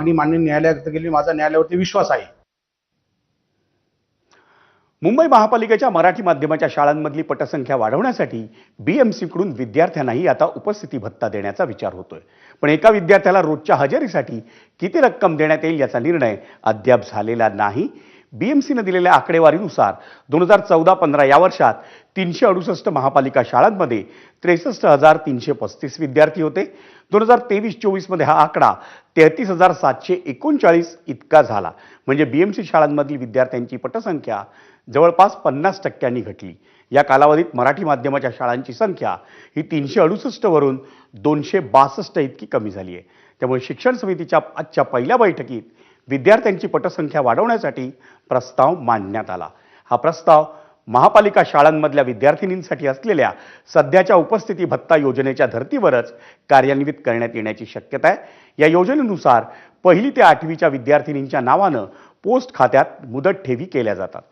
आणि माननीय न्यायालयात गेली, माझा न्यायालयावरती विश्वास आहे. मुंबई महापालिकेच्या मराठी माध्यमाच्या शाळांमधली पटसंख्या वाढवण्यासाठी बीएमसीकडून विद्यार्थ्यांनाही आता उपस्थिती भत्ता देण्याचा विचार होतोय. पण एका विद्यार्थ्याला रोजच्या हजेरीसाठी किती रक्कम देण्यात येईल याचा निर्णय अद्याप झालेला नाही. बीएमसीने दिलेल्या आकडेवारीनुसार 2014-15 या वर्षात 368 महापालिका शाळांमध्ये 63,335 विद्यार्थी होते. 2023-24 मध्ये हा आकडा 33,739 इतका झाला. म्हणजे बीएमसी शाळांमधील विद्यार्थ्यांची पटसंख्या जवळपास 50% घटली. या कालावधीत मराठी माध्यमाच्या शाळांची संख्या ही 368 वरून 262 इतकी कमी झाली आहे. त्यामुळे शिक्षण समितीच्या आजच्या पहिल्या बैठकीत विद्यार्थ्यांची पटसंख्या वाढवण्यासाठी प्रस्ताव मांडण्यात आला. हा प्रस्ताव महापालिका शाळांमधल्या विद्यार्थिनींसाठी असलेल्या सध्याच्या उपस्थिती भत्ता योजनेच्या धर्तीवरच कार्यान्वित करण्यात येण्याची शक्यता आहे. या योजनेनुसार 1ली ते 8वीच्या विद्यार्थिनींच्या नावानं पोस्ट खात्यात मुदत ठेवी केल्या जातात.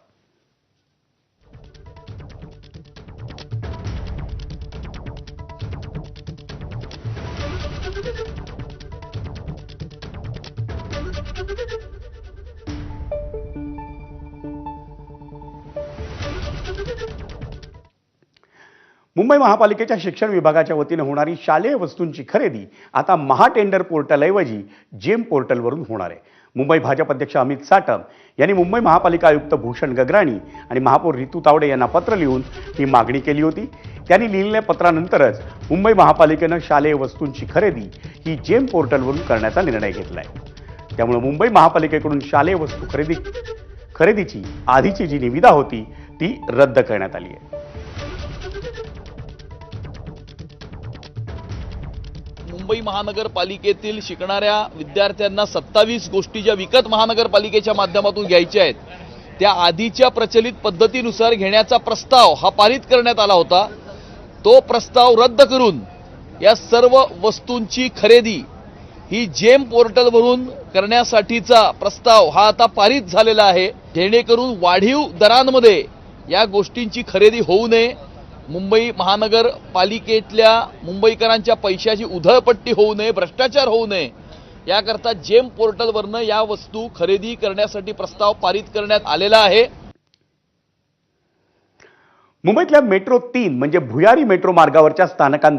मुंबई महापालिकेच्या शिक्षण विभागाच्या वतीनं होणारी शालेय वस्तूंची खरेदी आता महाटेंडर पोर्टलऐवजी जेम पोर्टलवरून होणार आहे. मुंबई भाजप अध्यक्ष अमित साटम यांनी मुंबई महापालिका आयुक्त भूषण गगराणी आणि महापौर रितू तावडे यांना पत्र लिहून ही मागणी केली होती. त्यांनी लिहिलेल्या पत्रानंतरच मुंबई महापालिकेनं शालेय वस्तूंची खरेदी ही जेम पोर्टलवरून करण्याचा निर्णय घेतला आहे. त्यामुळे मुंबई महापालिकेकडून शालेय वस्तू खरेदीची आधीची जी निविदा होती ती रद्द करण्यात आली आहे. मुंबई महानगरपालिकेतील शिकणाऱ्या विद्यार्थ्यांना 27 गोष्टी ज्या विकत महानगरपालिकेच्या माध्यमातून घ्यायच्या आहेत त्या आधीच्या प्रचलित पद्धतीनुसार घेण्याचा प्रस्ताव हा पारित करण्यात आला होता. तो प्रस्ताव रद्द करून या सर्व वस्तूंची खरेदी ही जेम पोर्टलवरून करण्यासाठीचा प्रस्ताव हा आता पारित झालेला आहे. जेणेकरून वाढीव दरांमध्ये या गोष्टींची खरेदी होऊ नये, मुंबई महानगरपालिकेतल्या मुंबईकरांच्या पैशाची उधळपट्टी होऊ नये, भ्रष्टाचार होऊ नये याकरता जेम पोर्टलवरनं या वस्तू खरेदी करण्यासाठी प्रस्ताव पारित करण्यात आलेला आहे. मुंबईतल्या मेट्रो 3 म्हणजे भुयारी मेट्रो मार्गावरच्या स्थानकांबाहेर